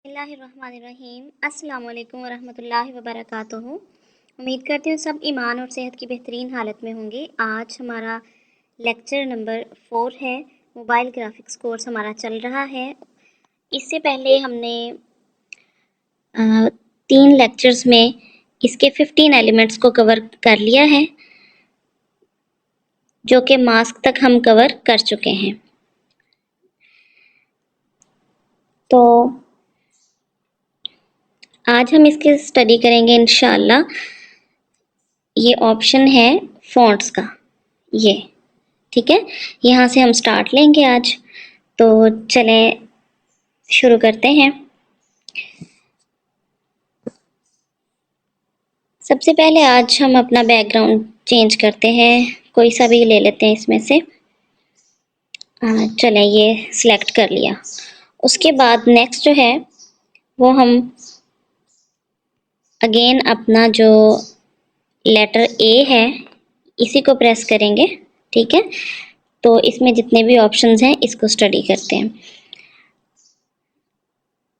बिस्मिल्लाहिर्रहमानिर्रहीम। अस्सलाम वालेकुम वरहमतुल्लाहि वबरकातुहू। उम्मीद करती हूँ सब ईमान और सेहत की बेहतरीन हालत में होंगे। आज हमारा लेक्चर नंबर 4 है। मोबाइल ग्राफिक्स कोर्स हमारा चल रहा है। इससे पहले हमने 3 लेक्चर्स में इसके 15 एलिमेंट्स को कवर कर लिया है, जो कि मास्क तक हम कवर कर चुके हैं। तो आज हम इसकी स्टडी करेंगे इंशाअल्लाह। ये ऑप्शन है फ़ॉन्ट्स का, ये ठीक है। यहाँ से हम स्टार्ट लेंगे आज। तो चलें शुरू करते हैं। सबसे पहले आज हम अपना बैकग्राउंड चेंज करते हैं, कोई सा भी ले लेते हैं इसमें से। चलें, ये सिलेक्ट कर लिया। उसके बाद नेक्स्ट जो है वो हम अगेन अपना जो लेटर ए है इसी को प्रेस करेंगे, ठीक है। तो इसमें जितने भी ऑप्शंस हैं इसको स्टडी करते हैं।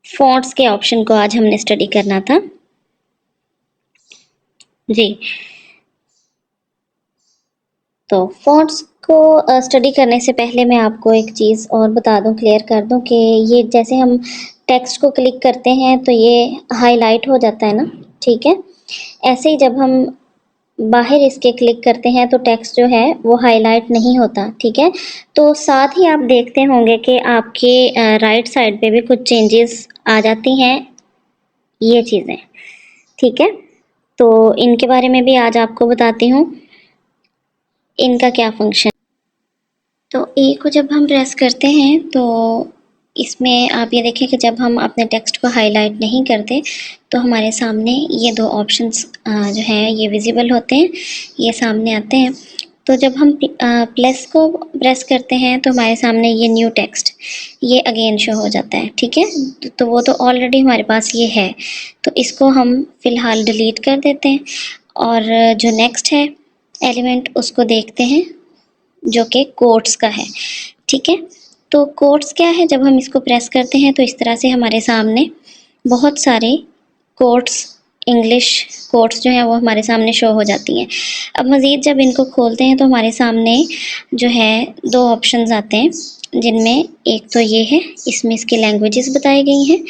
फ़ॉन्ट्स के ऑप्शन को आज हमने स्टडी करना था जी। तो फ़ॉन्ट्स को स्टडी करने से पहले मैं आपको एक चीज़ और बता दूं, क्लियर कर दूं कि ये जैसे हम टेक्स्ट को क्लिक करते हैं तो ये हाईलाइट हो जाता है ना, ठीक है। ऐसे ही जब हम बाहर इसके क्लिक करते हैं तो टेक्स्ट जो है वो हाईलाइट नहीं होता, ठीक है। तो साथ ही आप देखते होंगे कि आपके राइट साइड पे भी कुछ चेंजेस आ जाती हैं, ये चीज़ें, ठीक है। तो इनके बारे में भी आज आपको बताती हूँ, इनका क्या फंक्शन। तो ए को जब हम प्रेस करते हैं तो इसमें आप ये देखें कि जब हम अपने टेक्स्ट को हाईलाइट नहीं करते तो हमारे सामने ये 2 ऑप्शंस जो हैं ये विजिबल होते हैं, ये सामने आते हैं। तो जब हम प्लस को प्रेस करते हैं तो हमारे सामने ये न्यू टेक्स्ट ये अगेन शो हो जाता है, ठीक है। तो वो तो ऑलरेडी हमारे पास ये है, तो इसको हम फ़िलहाल डिलीट कर देते हैं। और जो नेक्स्ट है एलिमेंट उसको देखते हैं, जो कि कोट्स का है, ठीक है। तो कोट्स क्या है, जब हम इसको प्रेस करते हैं तो इस तरह से हमारे सामने बहुत सारे कोट्स, इंग्लिश कोट्स जो हैं वो हमारे सामने शो हो जाती हैं। अब मज़ीद जब इनको खोलते हैं तो हमारे सामने जो है 2 ऑप्शंस आते हैं, जिनमें एक तो ये है, इसमें इसकी लैंग्वेजेस बताई गई हैं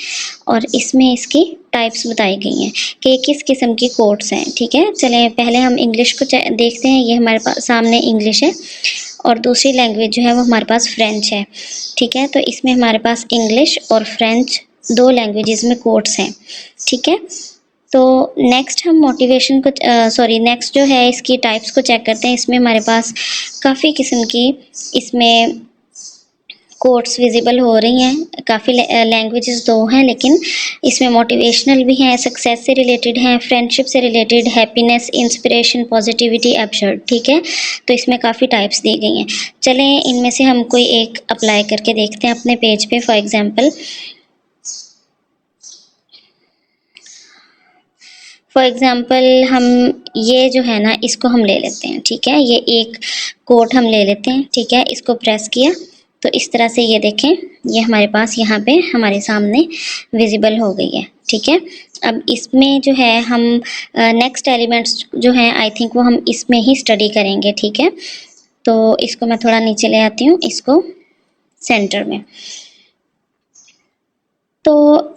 और इसमें इसकी टाइप्स बताई गई हैं कि किस किस्म की कोट्स हैं, ठीक है। चलें पहले हम इंग्लिश को देखते हैं। ये हमारे पास सामने इंग्लिश है और दूसरी लैंग्वेज जो है वो हमारे पास फ्रेंच है, ठीक है। तो इसमें हमारे पास इंग्लिश और फ्रेंच 2 लैंग्वेजेस में कोट्स हैं, ठीक है। तो नेक्स्ट हम मोटिवेशन को नेक्स्ट जो है इसकी टाइप्स को चेक करते हैं। इसमें हमारे पास काफ़ी किस्म की इसमें कोट्स विजिबल हो रही हैं। काफ़ी लैंग्वेजेस 2 हैं, लेकिन इसमें मोटिवेशनल भी हैं, सक्सेस से रिलेटेड हैं, फ्रेंडशिप से related, happiness, inspiration, positivity, absurd, ठीक है। तो इसमें काफ़ी टाइप्स दी गई हैं। चलें इनमें से हम कोई एक अप्लाई करके देखते हैं अपने पेज पे। फॉर एग्ज़ाम्पल हम ये जो है ना इसको हम ले लेते हैं, ठीक है। ये एक कोट हम ले लेते हैं, ठीक है। इसको प्रेस किया तो इस तरह से ये देखें, ये हमारे पास यहाँ पे हमारे सामने विजिबल हो गई है, ठीक है। अब इसमें जो है हम नेक्स्ट एलिमेंट्स जो हैं आई थिंक वो हम इसमें ही स्टडी करेंगे, ठीक है। तो इसको मैं थोड़ा नीचे ले आती हूँ, इसको सेंटर में। तो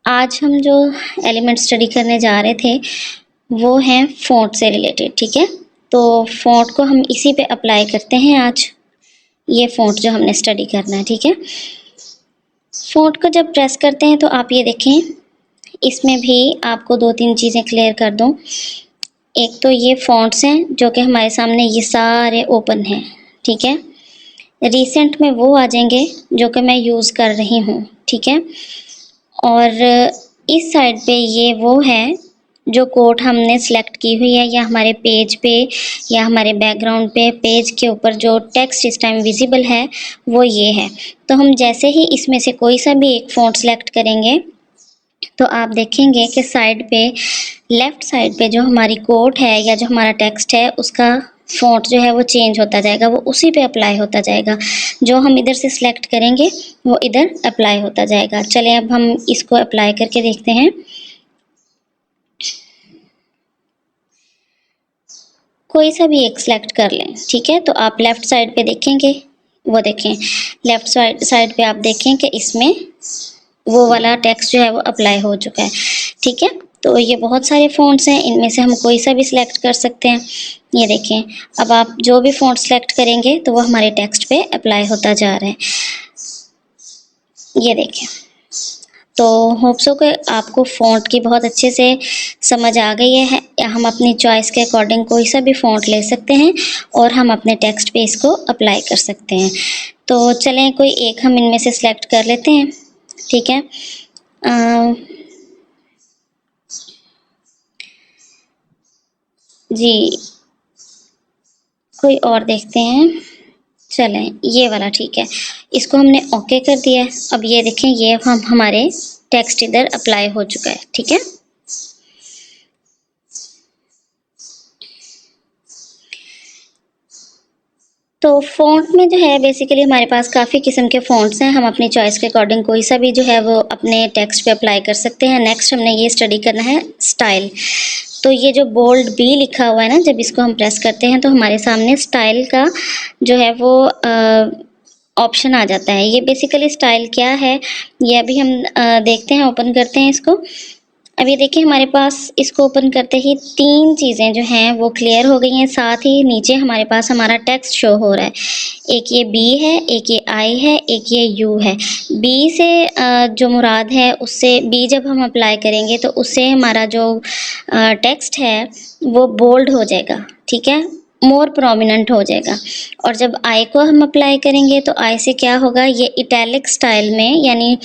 आज हम जो एलिमेंट स्टडी करने जा रहे थे वो हैं फ़ॉन्ट से रिलेटेड, ठीक है। तो फ़ॉन्ट को हम इसी पे अप्लाई करते हैं आज, ये फ़ॉन्ट जो हमने स्टडी करना है, ठीक है। फ़ॉन्ट को जब प्रेस करते हैं तो आप ये देखें, इसमें भी आपको 2-3 चीज़ें क्लियर कर दूं। एक तो ये फ़ॉन्ट्स हैं जो कि हमारे सामने ये सारे ओपन हैं, ठीक है। रिसेंट में वो आ जाएंगे जो कि मैं यूज़ कर रही हूँ, ठीक है। और इस साइड पे ये वो है जो कोट हमने सेलेक्ट की हुई है, या हमारे पेज पे या हमारे बैकग्राउंड पे पेज के ऊपर जो टेक्स्ट इस टाइम विजिबल है वो ये है। तो हम जैसे ही इसमें से कोई सा भी एक फ़ॉन्ट सेलेक्ट करेंगे तो आप देखेंगे कि साइड पे लेफ़्ट साइड पे जो हमारी कोट है या जो हमारा टेक्स्ट है उसका फ़ॉन्ट जो है वो चेंज होता जाएगा, वो उसी पे अप्लाई होता जाएगा। जो हम इधर से सिलेक्ट करेंगे वो इधर अप्लाई होता जाएगा। चलें अब हम इसको अप्लाई करके देखते हैं। कोई सा भी एक सिलेक्ट कर लें, ठीक है। तो आप लेफ़्ट साइड पे देखेंगे, वो देखें लेफ़्ट साइड पे आप देखें कि इसमें वो वाला टेक्स्ट जो है वो अप्लाई हो चुका है, ठीक है। तो ये बहुत सारे फ़ॉन्ट्स हैं, इनमें से हम कोई सा भी सिलेक्ट कर सकते हैं। ये देखें, अब आप जो भी फ़ॉन्ट सिलेक्ट करेंगे तो वो हमारे टेक्स्ट पे अप्लाई होता जा रहा है। ये देखें, तो होप सो कि आपको फ़ॉन्ट की बहुत अच्छे से समझ आ गई है। हम अपनी चॉइस के अकॉर्डिंग कोई सा भी फ़ॉन्ट ले सकते हैं और हम अपने टेक्स्ट पे इसको अप्लाई कर सकते हैं। तो चलें कोई एक हम इनमें से सिलेक्ट कर लेते हैं, ठीक है। जी, कोई और देखते हैं। चलें ये वाला ठीक है, इसको हमने ओके कर दिया है। अब ये देखें, ये हम हमारे टेक्स्ट इधर अप्लाई हो चुका है, ठीक है। तो फ़ॉन्ट में जो है बेसिकली हमारे पास काफ़ी किस्म के फ़ॉन्ट्स हैं। हम अपनी चॉइस के अकॉर्डिंग कोई सा भी जो है वो अपने टेक्स्ट पे अप्लाई कर सकते हैं। नेक्स्ट हमने ये स्टडी करना है स्टाइल। तो ये जो बोल्ड बी लिखा हुआ है ना, जब इसको हम प्रेस करते हैं तो हमारे सामने स्टाइल का जो है वो ऑप्शन आ जाता है। ये बेसिकली स्टाइल क्या है ये अभी हम देखते हैं, ओपन करते हैं इसको। अब ये देखिए हमारे पास इसको ओपन करते ही तीन चीज़ें जो हैं वो क्लियर हो गई हैं। साथ ही नीचे हमारे पास हमारा टेक्स्ट शो हो रहा है। एक ये बी है, एक ये आई है, एक ये यू है। बी से जो मुराद है उससे, बी जब हम अप्लाई करेंगे तो उससे हमारा जो टेक्स्ट है वो बोल्ड हो जाएगा, ठीक है, मोर प्रोमिनेंट हो जाएगा। और जब आई को हम अप्लाई करेंगे तो आई से क्या होगा, ये इटैलिक स्टाइल में, यानी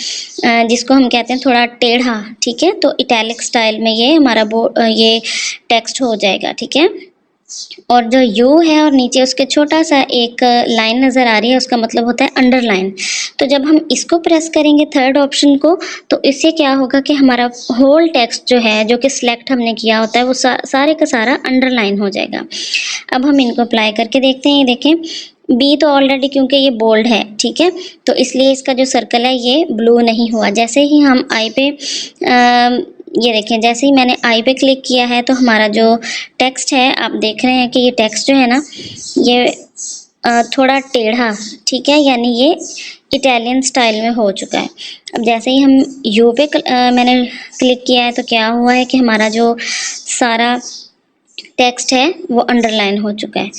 जिसको हम कहते हैं थोड़ा टेढ़ा, ठीक है। तो इटैलिक स्टाइल में ये हमारा ये टेक्स्ट हो जाएगा, ठीक है। और जो यू है और नीचे उसके छोटा सा एक लाइन नज़र आ रही है, उसका मतलब होता है अंडरलाइन। तो जब हम इसको प्रेस करेंगे थर्ड ऑप्शन को, तो इससे क्या होगा कि हमारा होल टेक्स्ट जो है, जो कि सिलेक्ट हमने किया होता है, वो सारे का सारा अंडरलाइन हो जाएगा। अब हम इनको अप्लाई करके देखते हैं। ये देखें, बी तो ऑलरेडी क्योंकि ये बोल्ड है, ठीक है, तो इसलिए इसका जो सर्कल है ये ब्लू नहीं हुआ। जैसे ही हम आई पे ये देखें, जैसे ही मैंने आई पे क्लिक किया है तो हमारा जो टेक्स्ट है, आप देख रहे हैं कि ये टेक्स्ट जो है ना, ये थोड़ा टेढ़ा, ठीक है, यानी ये इटालियन स्टाइल में हो चुका है। अब जैसे ही हम यू पे मैंने क्लिक किया है तो क्या हुआ है कि हमारा जो सारा टेक्स्ट है वो अंडरलाइन हो चुका है,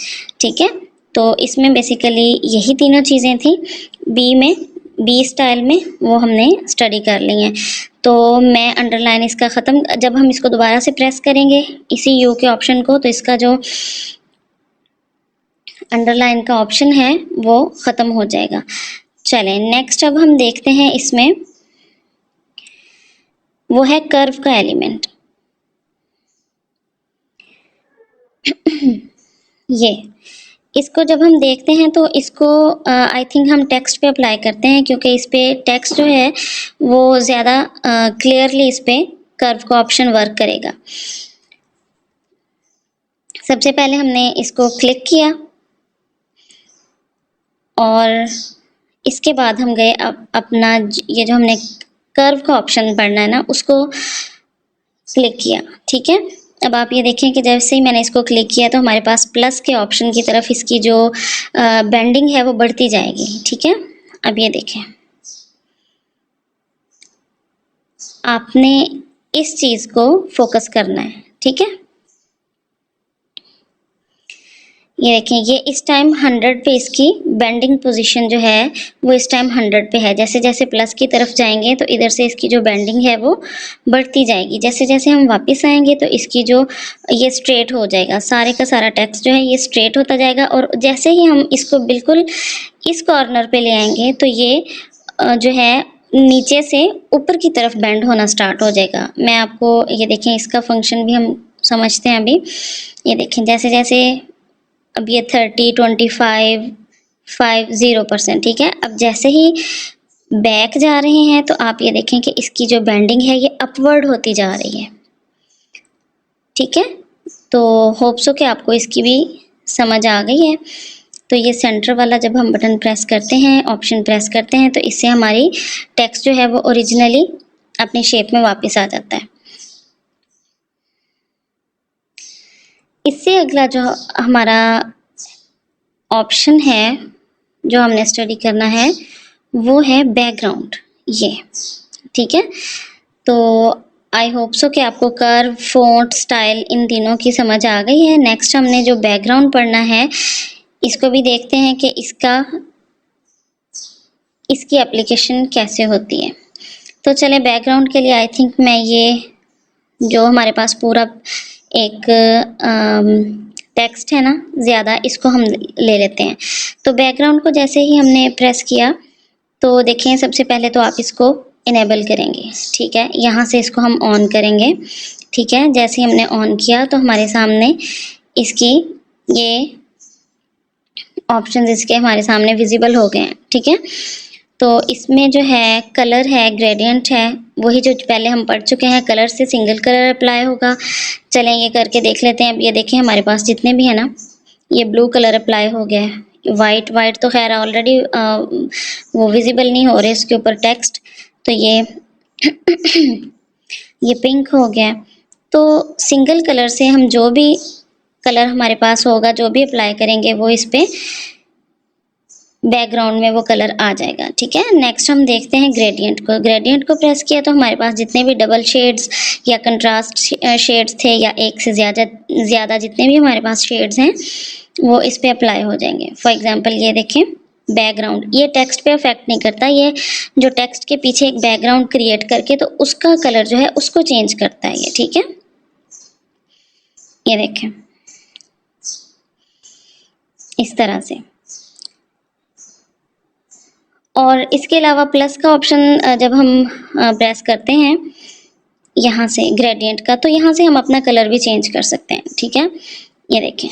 ठीक है। तो इसमें बेसिकली यही तीनों चीज़ें थी बी में, बी स्टाइल में, वो हमने स्टडी कर ली हैं। तो मैं अंडरलाइन इसका ख़त्म, जब हम इसको दोबारा से प्रेस करेंगे इसी यू के ऑप्शन को, तो इसका जो अंडरलाइन का ऑप्शन है वो ख़त्म हो जाएगा। चलें नेक्स्ट अब हम देखते हैं, इसमें वो है कर्व का एलिमेंट। ये इसको जब हम देखते हैं तो इसको आई थिंक हम टेक्स्ट पे अप्लाई करते हैं, क्योंकि इस पे टेक्स्ट जो है वो ज़्यादा क्लियरली इस पे कर्व का ऑप्शन वर्क करेगा। सबसे पहले हमने इसको क्लिक किया और इसके बाद हम गए अपना ये जो हमने कर्व का ऑप्शन पढ़ना है ना, उसको क्लिक किया, ठीक है। अब आप ये देखें कि जैसे ही मैंने इसको क्लिक किया तो हमारे पास प्लस के ऑप्शन की तरफ इसकी जो बेंडिंग है वो बढ़ती जाएगी, ठीक है। अब ये देखें, आपने इस चीज़ को फोकस करना है, ठीक है। ये देखें, ये इस टाइम 100 पे इसकी बेंडिंग पोजीशन जो है वो इस टाइम 100 पे है। जैसे जैसे प्लस की तरफ जाएंगे तो इधर से इसकी जो बेंडिंग है वो बढ़ती जाएगी। जैसे जैसे हम वापस आएंगे तो इसकी जो ये स्ट्रेट हो जाएगा, सारे का सारा टेक्स्ट जो है ये स्ट्रेट होता जाएगा। और जैसे ही हम इसको बिल्कुल इस कॉर्नर पे ले आएंगे तो ये जो है नीचे से ऊपर की तरफ बेंड होना स्टार्ट हो जाएगा। मैं आपको ये देखें, इसका फंक्शन भी हम समझते हैं अभी। ये देखें, जैसे जैसे अब ये 30, 25, 5, 0%, ठीक है। अब जैसे ही बैक जा रहे हैं तो आप ये देखें कि इसकी जो बेंडिंग है ये अपवर्ड होती जा रही है, ठीक है। तो होप सो कि आपको इसकी भी समझ आ गई है? तो ये सेंटर वाला जब हम बटन प्रेस करते हैं, ऑप्शन प्रेस करते हैं, तो इससे हमारी टेक्स्ट जो है वो ओरिजिनली अपनी शेप में वापस आ जाता है। इससे अगला जो हमारा ऑप्शन है जो हमने स्टडी करना है वो है बैकग्राउंड, ये ठीक है। तो आई होप सो कि आपको कर्व, फ़ॉन्ट, स्टाइल इन तीनों की समझ आ गई है। नेक्स्ट हमने जो बैकग्राउंड पढ़ना है इसको भी देखते हैं कि इसकी एप्लीकेशन कैसे होती है। तो चले बैकग्राउंड के लिए आई थिंक मैं ये जो हमारे पास पूरा एक टेक्स्ट है ना ज़्यादा, इसको हम ले लेते हैं। तो बैकग्राउंड को जैसे ही हमने प्रेस किया तो देखें सबसे पहले तो आप इसको इनेबल करेंगे, ठीक है। यहाँ से इसको हम ऑन करेंगे, ठीक है। जैसे ही हमने ऑन किया तो हमारे सामने इसकी ये ऑप्शंस इसके हमारे सामने विजिबल हो गए हैं, ठीक है। तो इसमें जो है कलर है, ग्रेडियंट है, वही जो पहले हम पढ़ चुके हैं। कलर से सिंगल कलर अप्लाई होगा। चलें ये करके देख लेते हैं। अब ये देखें हमारे पास जितने भी है ना, ये ब्लू कलर अप्लाई हो गया है। वाइट तो खैर ऑलरेडी वो विजिबल नहीं हो रहे इसके ऊपर टेक्स्ट, तो ये ये पिंक हो गया। तो सिंगल कलर से हम जो भी कलर हमारे पास होगा, जो भी अप्लाई करेंगे, वो इस पे बैकग्राउंड में वो कलर आ जाएगा, ठीक है। नेक्स्ट हम देखते हैं ग्रेडियंट को। ग्रेडियंट को प्रेस किया तो हमारे पास जितने भी डबल शेड्स या कंट्रास्ट शेड्स थे या एक से ज़्यादा जितने भी हमारे पास शेड्स हैं वो इस पे अप्लाई हो जाएंगे। फॉर एग्जांपल ये देखें बैकग्राउंड, ये टेक्स्ट पे अफेक्ट नहीं करता, ये जो टेक्स्ट के पीछे एक बैकग्राउंड क्रिएट करके तो उसका कलर जो है उसको चेंज करता है ये, ठीक है। ये देखें इस तरह से। और इसके अलावा प्लस का ऑप्शन जब हम प्रेस करते हैं यहाँ से ग्रेडियंट का, तो यहाँ से हम अपना कलर भी चेंज कर सकते हैं, ठीक है। ये देखें।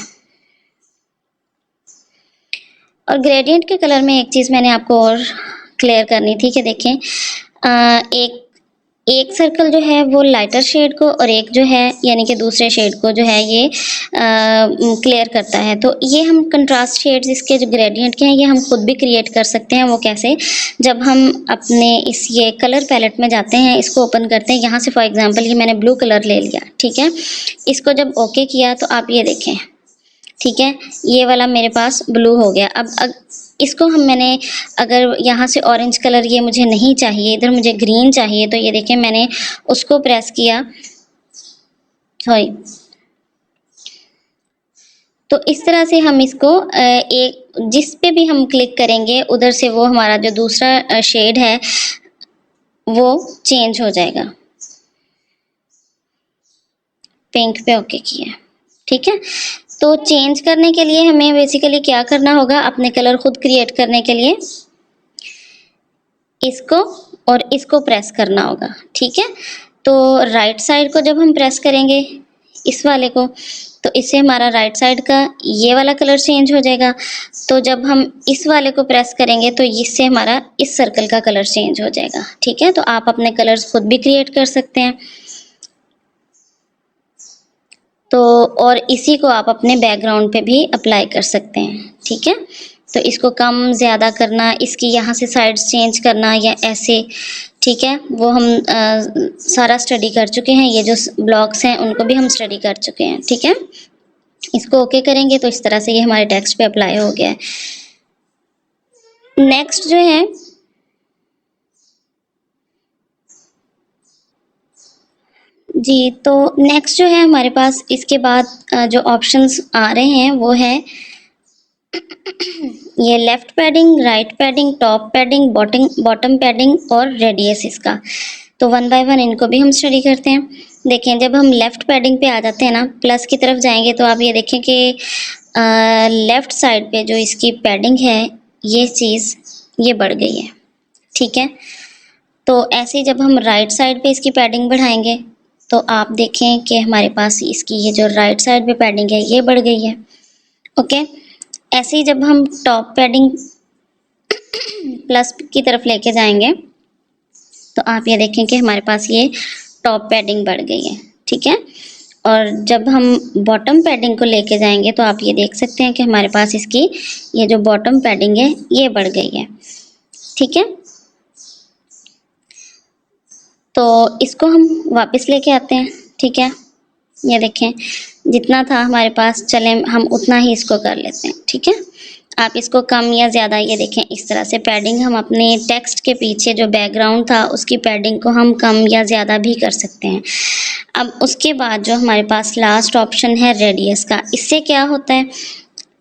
और ग्रेडियंट के कलर में एक चीज़ मैंने आपको और क्लियर करनी थी कि देखें एक सर्कल जो है वो लाइटर शेड को और एक जो है यानी कि दूसरे शेड को जो है ये क्लियर करता है। तो ये हम कंट्रास्ट शेड्स इसके जो ग्रेडियंट के हैं ये हम खुद भी क्रिएट कर सकते हैं। वो कैसे? जब हम अपने इस ये कलर पैलेट में जाते हैं, इसको ओपन करते हैं, यहाँ से फॉर एग्जांपल ये मैंने ब्लू कलर ले लिया, ठीक है। इसको जब ओके किया तो आप ये देखें, ठीक है, ये वाला मेरे पास ब्लू हो गया। अब इसको मैंने अगर यहाँ से ऑरेंज कलर ये मुझे नहीं चाहिए, इधर मुझे ग्रीन चाहिए, तो ये देखें मैंने उसको प्रेस किया, सॉरी। तो इस तरह से हम इसको एक जिस पे भी हम क्लिक करेंगे उधर से वो हमारा जो दूसरा शेड है वो चेंज हो जाएगा। पिंक पे ओके किया, ठीक है। तो चेंज करने के लिए हमें बेसिकली क्या करना होगा, अपने कलर खुद क्रिएट करने के लिए इसको और इसको प्रेस करना होगा, ठीक है। तो राइट साइड को जब हम प्रेस करेंगे इस वाले को, तो इससे हमारा राइट साइड का ये वाला कलर चेंज हो जाएगा। तो जब हम इस वाले को प्रेस करेंगे तो इससे हमारा इस सर्कल का कलर चेंज हो जाएगा, ठीक है। तो आप अपने कलर्स खुद भी क्रिएट कर सकते हैं। तो और इसी को आप अपने बैकग्राउंड पे भी अप्लाई कर सकते हैं, ठीक है। तो इसको कम ज़्यादा करना, इसकी यहाँ से साइड्स चेंज करना या ऐसे, ठीक है, वो हम सारा स्टडी कर चुके हैं। ये जो ब्लॉक्स हैं उनको भी हम स्टडी कर चुके हैं, ठीक है। इसको ओके करेंगे तो इस तरह से ये हमारे टेक्स्ट पे अप्लाई हो गया है। नेक्स्ट जो है जी, तो नेक्स्ट जो है हमारे पास इसके बाद जो ऑप्शंस आ रहे हैं वो है ये left padding, right padding, top padding, bottom padding और रेडियस इसका। तो वन बाय वन इनको भी हम स्टडी करते हैं। देखें जब हम लेफ्ट पैडिंग पे आ जाते हैं ना, प्लस की तरफ जाएंगे तो आप ये देखें कि लेफ्ट साइड पे जो इसकी पैडिंग है ये चीज़ ये बढ़ गई है, ठीक है। तो ऐसे ही जब हम राइट साइड पे इसकी पैडिंग बढ़ाएंगे तो आप देखें कि हमारे पास इसकी ये जो राइट साइड पे पैडिंग है ये बढ़ गई है, ओके। ऐसे ही जब हम टॉप पैडिंग प्लस की तरफ लेके जाएंगे तो आप ये देखें कि हमारे पास ये टॉप पैडिंग बढ़ गई है, ठीक है। और जब हम बॉटम पैडिंग को लेके जाएंगे तो आप ये देख सकते हैं कि हमारे पास इसकी ये जो बॉटम पैडिंग है ये बढ़ गई है। ठीक है, तो इसको हम वापस लेके आते हैं। ठीक है, ये देखें जितना था हमारे पास, चले हम उतना ही इसको कर लेते हैं। ठीक है, आप इसको कम या ज़्यादा ये देखें इस तरह से पैडिंग हम अपने टेक्स्ट के पीछे जो बैकग्राउंड था उसकी पैडिंग को हम कम या ज़्यादा भी कर सकते हैं। अब उसके बाद जो हमारे पास लास्ट ऑप्शन है रेडियस का, इससे क्या होता है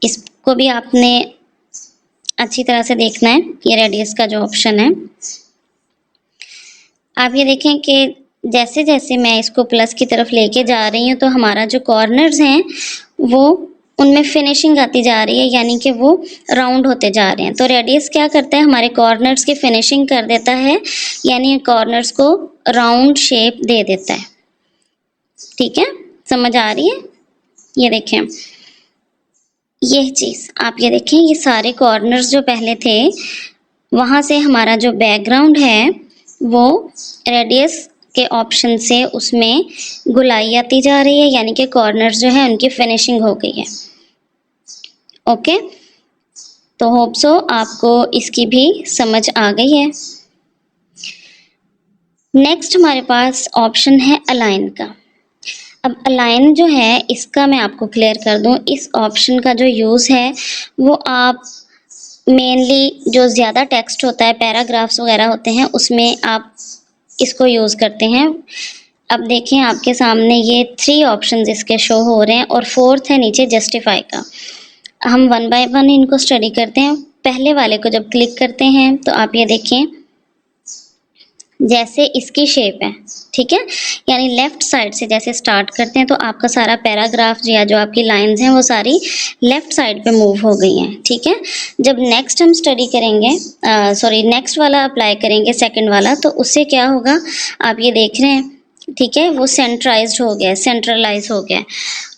इसको भी आपने अच्छी तरह से देखना है। ये रेडियस का जो ऑप्शन है, आप ये देखें कि जैसे जैसे मैं इसको प्लस की तरफ लेके जा रही हूँ तो हमारा जो कॉर्नर्स हैं वो उनमें फिनिशिंग आती जा रही है, यानी कि वो राउंड होते जा रहे हैं। तो रेडियस क्या करता है, हमारे कॉर्नर्स की फिनिशिंग कर देता है, यानी कॉर्नर्स को राउंड शेप दे देता है। ठीक है, समझ आ रही है? ये देखें ये चीज़ आप ये देखें, ये सारे कॉर्नर्स जो पहले थे वहाँ से हमारा जो बैकग्राउंड है वो रेडियस के ऑप्शन से उसमें गुलाई आती जा रही है, यानी कि कॉर्नर्स जो है उनकी फिनिशिंग हो गई है। ओके, तो होप सो आपको इसकी भी समझ आ गई है। नेक्स्ट हमारे पास ऑप्शन है अलाइन का। अब अलाइन जो है इसका मैं आपको क्लियर कर दूं, इस ऑप्शन का जो यूज़ है वो आप मेनली जो ज़्यादा टेक्स्ट होता है, पैराग्राफ्स वगैरह होते हैं, उसमें आप इसको यूज़ करते हैं। अब देखें आपके सामने ये 3 ऑप्शंस इसके शो हो रहे हैं और 4th है नीचे जस्टिफाई का। हम 1 बाय 1 इनको स्टडी करते हैं। पहले वाले को जब क्लिक करते हैं तो आप ये देखें जैसे इसकी शेप है, ठीक है, यानी लेफ़्ट साइड से जैसे स्टार्ट करते हैं तो आपका सारा पैराग्राफ या जो आपकी लाइंस हैं वो सारी लेफ़्ट साइड पे मूव हो गई हैं। ठीक है, जब नेक्स्ट हम स्टडी करेंगे, नेक्स्ट वाला अप्लाई करेंगे, सेकंड वाला, तो उससे क्या होगा आप ये देख रहे हैं। ठीक है, वो सेंट्राइज्ड हो गया, सेंट्रलाइज हो गया।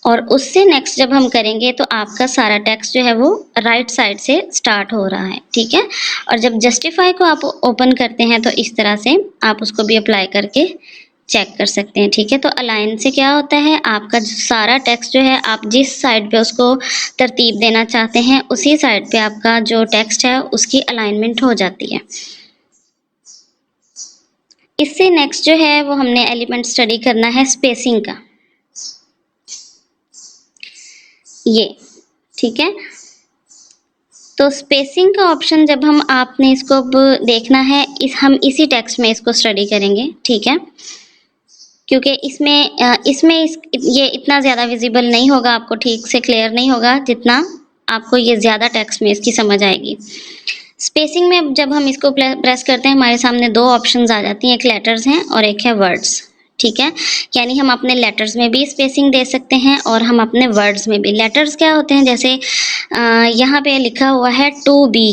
और उससे नेक्स्ट जब हम करेंगे तो आपका सारा टेक्स्ट जो है वो राइट साइड से स्टार्ट हो रहा है। ठीक है, और जब जस्टिफाई को आप ओपन करते हैं तो इस तरह से आप उसको भी अप्लाई करके चेक कर सकते हैं। ठीक है, तो अलाइन से क्या होता है, आपका सारा टेक्स्ट जो है आप जिस साइड पे उसको तरतीब देना चाहते हैं उसी साइड पे आपका जो टेक्स्ट है उसकी अलाइनमेंट हो जाती है। इससे नेक्स्ट जो है वो हमने एलिमेंट स्टडी करना है स्पेसिंग का, ये। ठीक है, तो स्पेसिंग का ऑप्शन जब हम आपने इसको अब देखना है, हम इसी टेक्स्ट में इसको स्टडी करेंगे। ठीक है, क्योंकि इसमें ये इतना ज़्यादा विजिबल नहीं होगा, आपको ठीक से क्लियर नहीं होगा जितना आपको ये ज़्यादा टेक्स्ट में इसकी समझ आएगी। स्पेसिंग में जब हम इसको प्रेस करते हैं हमारे सामने 2 ऑप्शंस आ जाती हैं, एक लेटर्स हैं और एक है वर्ड्स। ठीक है, यानी हम अपने लेटर्स में भी स्पेसिंग दे सकते हैं और हम अपने वर्ड्स में भी। लेटर्स क्या होते हैं, जैसे यहाँ पे लिखा हुआ है टू बी।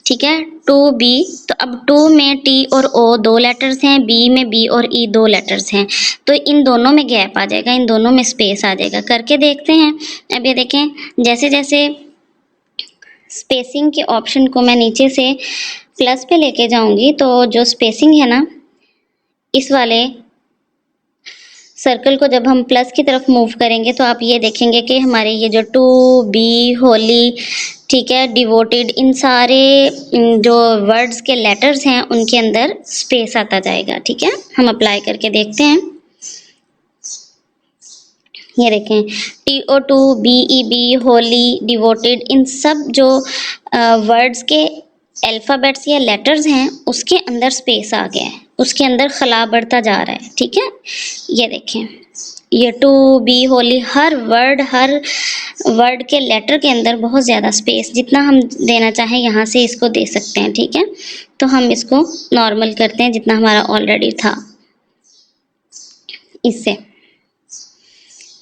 ठीक है, टू बी, तो अब टू में टी और ओ 2 लेटर्स हैं, बी में बी और ई 2 लेटर्स हैं, तो इन दोनों में गैप आ जाएगा, इन दोनों में स्पेस आ जाएगा। करके देखते हैं। अब ये देखें जैसे जैसे स्पेसिंग के ऑप्शन को मैं नीचे से प्लस पे लेके जाऊंगी तो जो स्पेसिंग है ना, इस वाले सर्कल को जब हम प्लस की तरफ मूव करेंगे तो आप ये देखेंगे कि हमारे ये जो टू बी, होली, ठीक है, डिवोटेड, इन सारे जो वर्ड्स के लेटर्स हैं उनके अंदर स्पेस आता जाएगा। ठीक है, हम अप्लाई करके देखते हैं। ये देखें TO2, BEB, होली, डिवोटेड, इन सब जो वर्ड्स के अल्फ़ाबेट्स या लेटर्स हैं उसके अंदर स्पेस आ गया है, उसके अंदर खला बढ़ता जा रहा है। ठीक है, ये देखें ये टू बी, होली, हर वर्ड के लेटर के अंदर बहुत ज़्यादा स्पेस, जितना हम देना चाहें यहाँ से इसको दे सकते हैं। ठीक है, तो हम इसको नॉर्मल करते हैं जितना हमारा ऑलरेडी था इससे।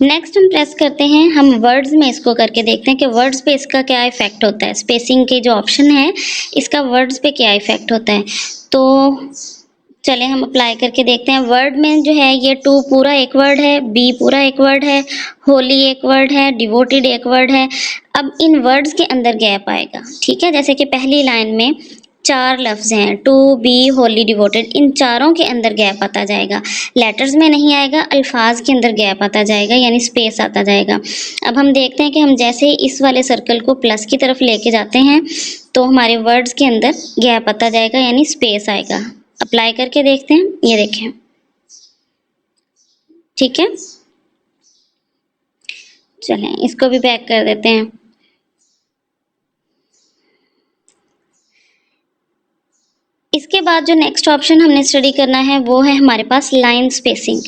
नेक्स्ट हम प्रेस करते हैं, हम वर्ड्स में इसको करके देखते हैं कि वर्ड्स पे इसका क्या इफेक्ट होता है। स्पेसिंग के जो ऑप्शन है इसका वर्ड्स पे क्या इफेक्ट होता है, तो चले हम अप्लाई करके देखते हैं। वर्ड में जो है ये टू पूरा एक वर्ड है, बी पूरा एक वर्ड है, होली एक वर्ड है, डिवोटेड एक वर्ड है। अब इन वर्ड्स के अंदर गैप आएगा। ठीक है, जैसे कि पहली लाइन में 4 लफ्ज़ हैं, टू बी होली डिवोटेड, इन चारों के अंदर गैप आता जाएगा, लेटर्स में नहीं आएगा, अल्फाज के अंदर गैप आता जाएगा यानी स्पेस आता जाएगा। अब हम देखते हैं कि हम जैसे इस वाले सर्कल को प्लस की तरफ लेके जाते हैं तो हमारे वर्ड्स के अंदर गैप आता जाएगा यानी स्पेस आएगा। अप्लाई करके देखते हैं, ये देखें, ठीक है। चलें इसको भी बैक कर देते हैं। इसके बाद जो नेक्स्ट ऑप्शन हमने स्टडी करना है वो है हमारे पास लाइन स्पेसिंग।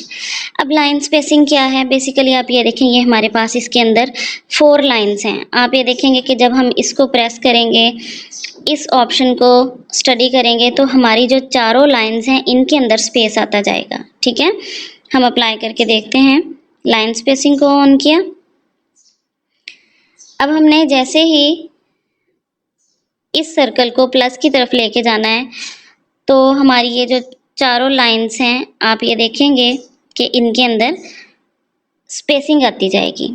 अब लाइन स्पेसिंग क्या है, बेसिकली आप ये देखें, ये हमारे पास इसके अंदर 4 लाइंस हैं। आप ये देखेंगे कि जब हम इसको प्रेस करेंगे, इस ऑप्शन को स्टडी करेंगे तो हमारी जो चारों लाइंस हैं इनके अंदर स्पेस आता जाएगा, ठीक है। हम अप्लाई करके देखते हैं, लाइन स्पेसिंग को ऑन किया। अब हमने जैसे ही इस सर्कल को प्लस की तरफ लेके जाना है तो हमारी ये जो चारों लाइंस हैं, आप ये देखेंगे कि इनके अंदर स्पेसिंग आती जाएगी।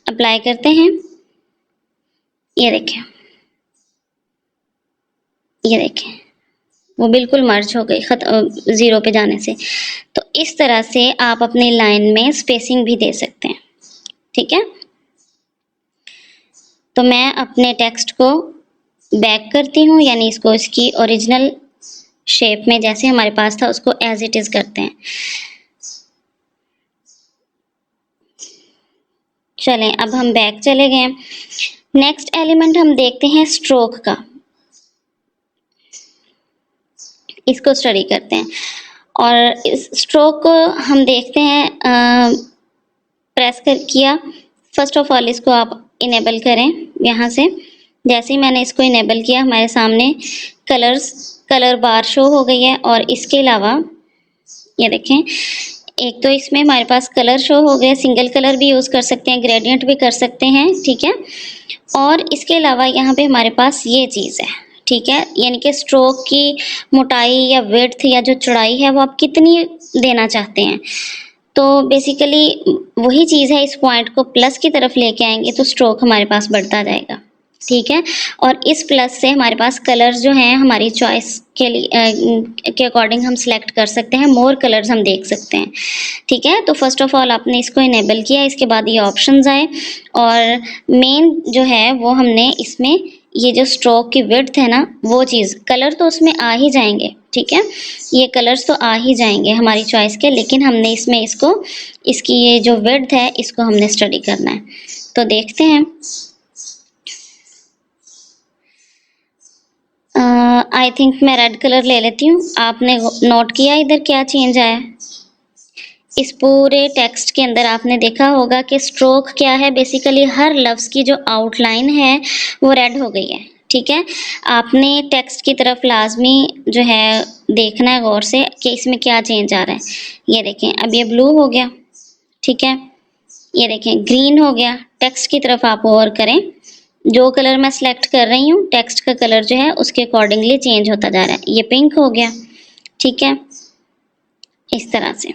अप्लाई करते हैं, ये देखें, ये देखें, वो बिल्कुल मर्ज हो गई ज़ीरो पे जाने से। तो इस तरह से आप अपनी लाइन में स्पेसिंग भी दे सकते हैं, ठीक है। तो मैं अपने टेक्स्ट को बैक करती हूँ, यानी इसको इसकी ओरिजिनल शेप में जैसे हमारे पास था उसको एज इट इज़ करते हैं। चलें अब हम बैक चले गए। नेक्स्ट एलिमेंट हम देखते हैं स्ट्रोक का, इसको स्टडी करते हैं। और इस स्ट्रोक को हम देखते हैं, प्रेस कर किया। फर्स्ट ऑफ ऑल इसको आप इनेबल करें यहाँ से। जैसे ही मैंने इसको इनेबल किया हमारे सामने कलर बार शो हो गई है। और इसके अलावा ये देखें, एक तो इसमें हमारे पास कलर शो हो गए, सिंगल कलर भी यूज़ कर सकते हैं, ग्रेडियंट भी कर सकते हैं, ठीक है। और इसके अलावा यहाँ पे हमारे पास ये चीज़ है, ठीक है, यानी कि स्ट्रोक की मोटाई या विड्थ या जो चौड़ाई है वो आप कितनी देना चाहते हैं। तो बेसिकली वही चीज़ है, इस पॉइंट को प्लस की तरफ लेके आएंगे तो स्ट्रोक हमारे पास बढ़ता जाएगा, ठीक है। और इस प्लस से हमारे पास कलर्स जो हैं हमारी चॉइस के लिए के अकॉर्डिंग हम सिलेक्ट कर सकते हैं, मोर कलर्स हम देख सकते हैं, ठीक है। तो फर्स्ट ऑफ ऑल आपने इसको इनेबल किया, इसके बाद ये ऑप्शंस आए और मेन जो है वो हमने इसमें ये जो स्ट्रोक की विड्थ है ना, वो चीज़, कलर तो उसमें आ ही जाएंगे, ठीक है, ये कलर्स तो आ ही जाएंगे हमारी चॉइस के, लेकिन हमने इसमें इसकी ये जो विड्थ है इसको हमने स्टडी करना है। तो देखते हैं, आई थिंक मैं रेड कलर ले लेती हूँ। आपने नोट किया इधर क्या चेंज आया? इस पूरे टेक्स्ट के अंदर आपने देखा होगा कि स्ट्रोक क्या है, बेसिकली हर लफ्ज़ की जो आउटलाइन है वो रेड हो गई है, ठीक है। आपने टेक्स्ट की तरफ लाजमी जो है देखना है गौर से कि इसमें क्या चेंज आ रहा है। ये देखें, अब ये ब्लू हो गया, ठीक है, ये देखें ग्रीन हो गया। टेक्स्ट की तरफ आप और करें, जो कलर मैं सिलेक्ट कर रही हूँ टेक्स्ट का कलर जो है उसके अकॉर्डिंगली चेंज होता जा रहा है। ये पिंक हो गया, ठीक है, इस तरह से।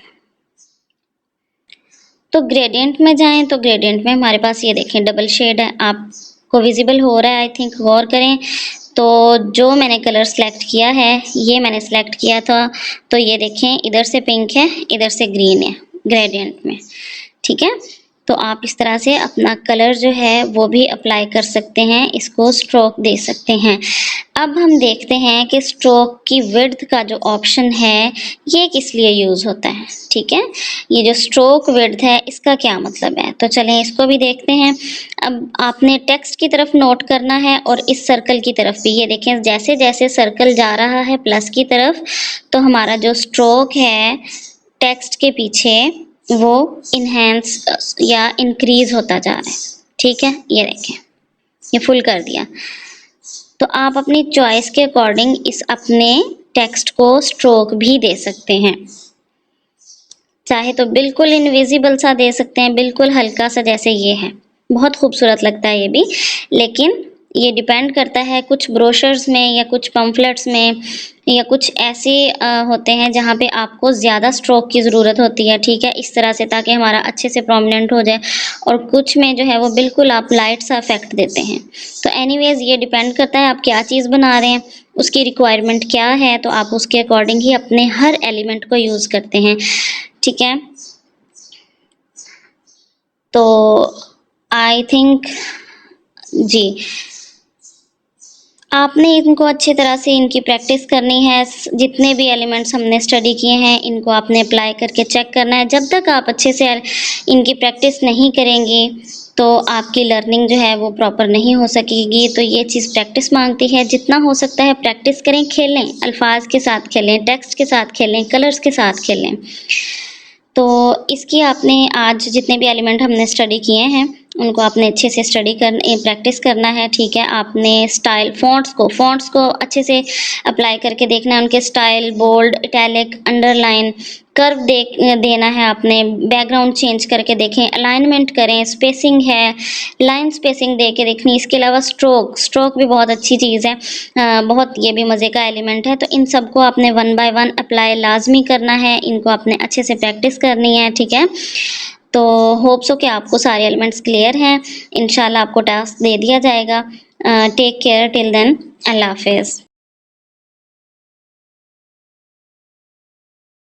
तो ग्रेडियंट में जाएं तो ग्रेडियंट में हमारे पास ये देखें डबल शेड है, आपको विजिबल हो रहा है आई थिंक, गौर करें। तो जो मैंने कलर सेलेक्ट किया है, ये मैंने सेलेक्ट किया था, तो ये देखें इधर से पिंक है, इधर से ग्रीन है ग्रेडियंट में, ठीक है। तो आप इस तरह से अपना कलर जो है वो भी अप्लाई कर सकते हैं, इसको स्ट्रोक दे सकते हैं। अब हम देखते हैं कि स्ट्रोक की विड्थ का जो ऑप्शन है ये किस लिए यूज़ होता है, ठीक है। ये जो स्ट्रोक विड्थ है इसका क्या मतलब है, तो चलें इसको भी देखते हैं। अब आपने टेक्स्ट की तरफ नोट करना है और इस सर्कल की तरफ भी। ये देखें जैसे जैसे सर्कल जा रहा है प्लस की तरफ तो हमारा जो स्ट्रोक है टेक्स्ट के पीछे वो इन्हेंस या इंक्रीज होता जा रहा है, ठीक है। ये देखें, ये फुल कर दिया। तो आप अपनी चॉइस के अकॉर्डिंग इस अपने टेक्स्ट को स्ट्रोक भी दे सकते हैं, चाहे तो बिल्कुल इनविजिबल सा दे सकते हैं, बिल्कुल हल्का सा, जैसे ये है, बहुत खूबसूरत लगता है ये भी, लेकिन ये डिपेंड करता है, कुछ ब्रोशर्स में या कुछ पम्फलेट्स में या कुछ ऐसे होते हैं जहाँ पे आपको ज़्यादा स्ट्रोक की ज़रूरत होती है, ठीक है, इस तरह से, ताकि हमारा अच्छे से प्रोमिनेंट हो जाए। और कुछ में जो है वो बिल्कुल आप लाइट सा इफेक्ट देते हैं। तो एनीवेज ये डिपेंड करता है आप क्या चीज़ बना रहे हैं, उसकी रिक्वायरमेंट क्या है, तो आप उसके अकॉर्डिंग ही अपने हर एलिमेंट को यूज़ करते हैं, ठीक है। तो आई थिंक जी, आपने इनको अच्छी तरह से इनकी प्रैक्टिस करनी है। जितने भी एलिमेंट्स हमने स्टडी किए हैं इनको आपने अप्लाई करके चेक करना है। जब तक आप अच्छे से इनकी प्रैक्टिस नहीं करेंगी तो आपकी लर्निंग जो है वो प्रॉपर नहीं हो सकेगी। तो ये चीज़ प्रैक्टिस मांगती है, जितना हो सकता है प्रैक्टिस करें, खेलें, अल्फाज के साथ खेलें, टेक्स्ट के साथ खेलें, कलर्स के साथ खेलें। तो इसकी आपने आज जितने भी एलिमेंट हमने स्टडी किए हैं उनको आपने अच्छे से स्टडी कर प्रैक्टिस करना है, ठीक है। आपने स्टाइल फ़ॉन्ट्स को अच्छे से अप्लाई करके देखना है, उनके style, bold, italic, underline, curve देना है आपने, बैकग्राउंड चेंज करके देखें, अलाइनमेंट करें, स्पेसिंग है, लाइन स्पेसिंग दे के देखनी। इसके अलावा स्ट्रोक भी बहुत अच्छी चीज़ है, बहुत ये भी मज़े का एलिमेंट है। तो इन सबको आपने 1 बाय 1 अप्लाई लाजमी करना है, इनको आपने अच्छे से प्रैक्टिस करनी है, ठीक है। तो होप सो कि आपको सारे एलिमेंट्स क्लियर हैं। इंशाल्लाह आपको टास्क दे दिया जाएगा। टेक केयर टिल देन, अल्लाह हाफिज़।